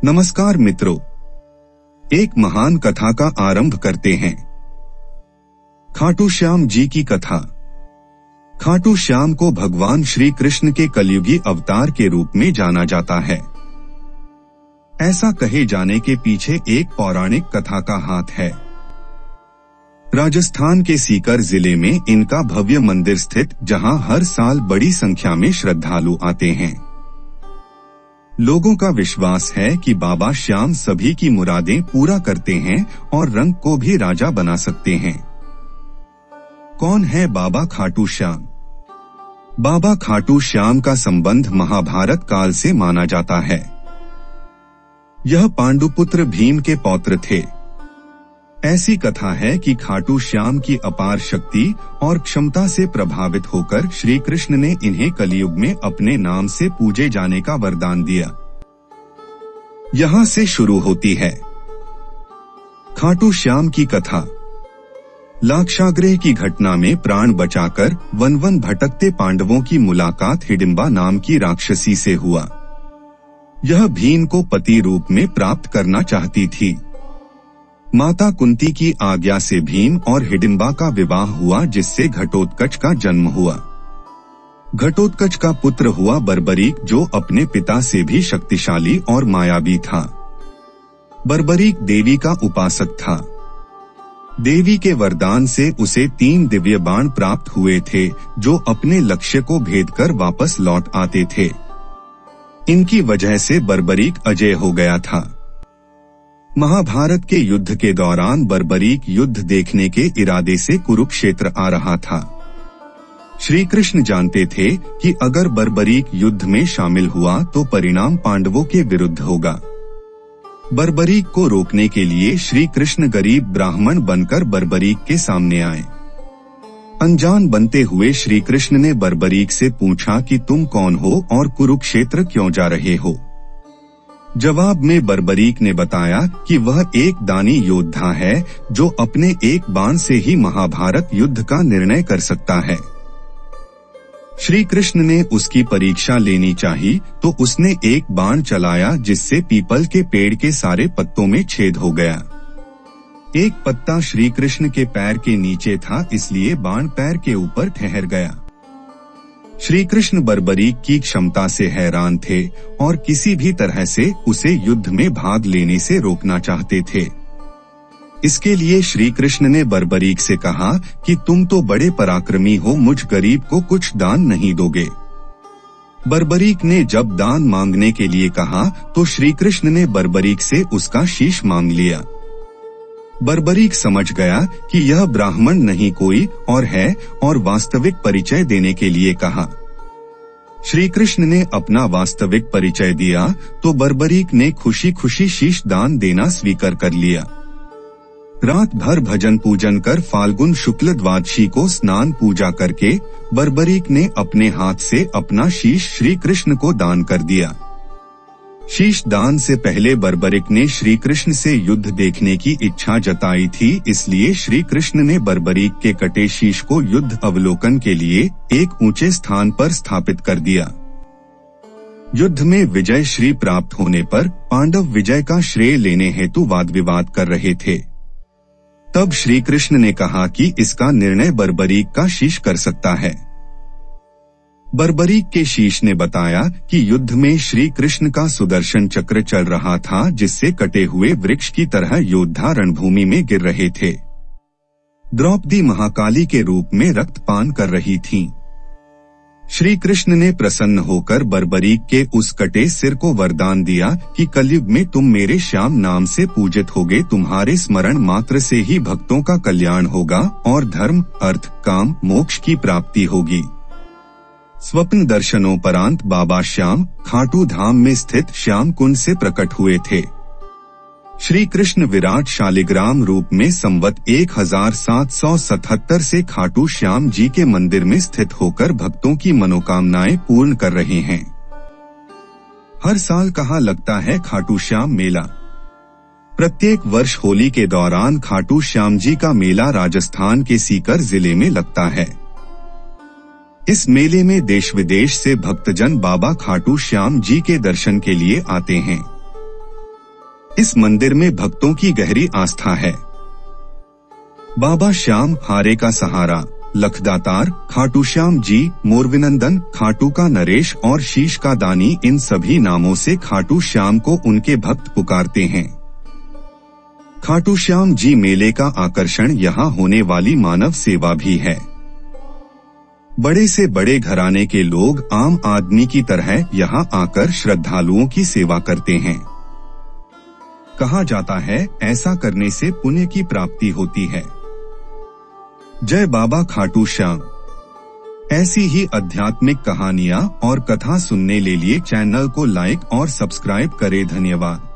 नमस्कार मित्रों, एक महान कथा का आरंभ करते हैं। खाटू श्याम जी की कथा। खाटू श्याम को भगवान श्री कृष्ण के कलयुगी अवतार के रूप में जाना जाता है। ऐसा कहे जाने के पीछे एक पौराणिक कथा का हाथ है। राजस्थान के सीकर जिले में इनका भव्य मंदिर स्थित, जहां हर साल बड़ी संख्या में श्रद्धालु आते हैं। लोगों का विश्वास है कि बाबा श्याम सभी की मुरादें पूरा करते हैं और रंग को भी राजा बना सकते हैं। कौन है बाबा खाटू श्याम? बाबा खाटू श्याम का संबंध महाभारत काल से माना जाता है। यह पांडुपुत्र भीम के पौत्र थे। ऐसी कथा है कि खाटू श्याम की अपार शक्ति और क्षमता से प्रभावित होकर श्री कृष्ण ने इन्हें कलयुग में अपने नाम से पूजे जाने का वरदान दिया। यहाँ से शुरू होती है खाटू श्याम की कथा। लाक्षागृह की घटना में प्राण बचाकर वन वन भटकते पांडवों की मुलाकात हिडिंबा नाम की राक्षसी से हुआ। यह भीम को पति रूप में प्राप्त करना चाहती थी। माता कुंती की आज्ञा से भीम और हिडिंबा का विवाह हुआ, जिससे घटोत्कच का जन्म हुआ। घटोत्कच का पुत्र हुआ बर्बरीक, जो अपने पिता से भी शक्तिशाली और मायावी था। बर्बरीक देवी का उपासक था। देवी के वरदान से उसे 3 दिव्य बाण प्राप्त हुए थे, जो अपने लक्ष्य को भेद कर वापस लौट आते थे। इनकी वजह से बर्बरीक अजय हो गया था। महाभारत के युद्ध के दौरान बर्बरीक युद्ध देखने के इरादे से कुरुक्षेत्र आ रहा था। श्री कृष्ण जानते थे कि अगर बर्बरीक युद्ध में शामिल हुआ तो परिणाम पांडवों के विरुद्ध होगा। बर्बरीक को रोकने के लिए श्री कृष्ण गरीब ब्राह्मण बनकर बर्बरीक के सामने आए। अनजान बनते हुए श्री कृष्ण ने बर्बरीक से पूछा कि तुम कौन हो और कुरुक्षेत्र क्यों जा रहे हो? जवाब में बर्बरीक ने बताया कि वह एक दानी योद्धा है, जो अपने एक बाण से ही महाभारत युद्ध का निर्णय कर सकता है। श्री कृष्ण ने उसकी परीक्षा लेनी चाहिए, तो उसने एक बाण चलाया, जिससे पीपल के पेड़ के सारे पत्तों में छेद हो गया। एक पत्ता श्री कृष्ण के पैर के नीचे था, इसलिए बाण पैर के ऊपर ठहर गया। श्री कृष्ण बर्बरीक की क्षमता से हैरान थे और किसी भी तरह से उसे युद्ध में भाग लेने से रोकना चाहते थे। इसके लिए श्री कृष्ण ने बर्बरीक से कहा कि तुम तो बड़े पराक्रमी हो, मुझ गरीब को कुछ दान नहीं दोगे? बर्बरीक ने जब दान मांगने के लिए कहा तो श्री कृष्ण ने बर्बरीक से उसका शीश मांग लिया। बर्बरीक समझ गया कि यह ब्राह्मण नहीं कोई और है, और वास्तविक परिचय देने के लिए कहा। श्री कृष्ण ने अपना वास्तविक परिचय दिया तो बर्बरीक ने खुशी खुशी शीश दान देना स्वीकार कर लिया। रात भर भजन पूजन कर फाल्गुन शुक्ल द्वादशी को स्नान पूजा करके बर्बरीक ने अपने हाथ से अपना शीश श्री कृष्ण को दान कर दिया। शीश दान से पहले बर्बरीक ने श्री कृष्ण से युद्ध देखने की इच्छा जताई थी, इसलिए श्री कृष्ण ने बर्बरीक के कटे शीश को युद्ध अवलोकन के लिए एक ऊंचे स्थान पर स्थापित कर दिया। युद्ध में विजय श्री प्राप्त होने पर पांडव विजय का श्रेय लेने हेतु वाद विवाद कर रहे थे। तब श्री कृष्ण ने कहा कि इसका निर्णय बर्बरीक का शीश कर सकता है। बर्बरीक के शीश ने बताया कि युद्ध में श्री कृष्ण का सुदर्शन चक्र चल रहा था, जिससे कटे हुए वृक्ष की तरह योद्धा रणभूमि में गिर रहे थे। द्रौपदी महाकाली के रूप में रक्तपान कर रही थीं। श्री कृष्ण ने प्रसन्न होकर बर्बरीक के उस कटे सिर को वरदान दिया कि कलयुग में तुम मेरे श्याम नाम से पूजित होगे, तुम्हारे स्मरण मात्र से ही भक्तों का कल्याण होगा और धर्म, अर्थ, काम, मोक्ष की प्राप्ति होगी। स्वप्न दर्शनोपरांत बाबा श्याम खाटू धाम में स्थित श्याम कुंड से प्रकट हुए थे। श्री कृष्ण विराट शालिग्राम रूप में संवत 1777 से खाटू श्याम जी के मंदिर में स्थित होकर भक्तों की मनोकामनाएं पूर्ण कर रहे हैं। हर साल कहाँ लगता है खाटू श्याम मेला। प्रत्येक वर्ष होली के दौरान खाटू श्याम जी का मेला राजस्थान के सीकर जिले में लगता है। इस मेले में देश विदेश से भक्तजन बाबा खाटू श्याम जी के दर्शन के लिए आते हैं। इस मंदिर में भक्तों की गहरी आस्था है। बाबा श्याम हारे का सहारा, लखदातार, खाटू श्याम जी, मोरविनंदन, खाटू का नरेश और शीश का दानी, इन सभी नामों से खाटू श्याम को उनके भक्त पुकारते हैं। खाटू श्याम जी मेले का आकर्षण यहाँ होने वाली मानव सेवा भी है। बड़े से बड़े घराने के लोग आम आदमी की तरह यहाँ आकर श्रद्धालुओं की सेवा करते हैं। कहा जाता है ऐसा करने से पुण्य की प्राप्ति होती है। जय बाबा खाटू श्याम। ऐसी ही आध्यात्मिक कहानियाँ और कथा सुनने के लिए चैनल को लाइक और सब्सक्राइब करें। धन्यवाद।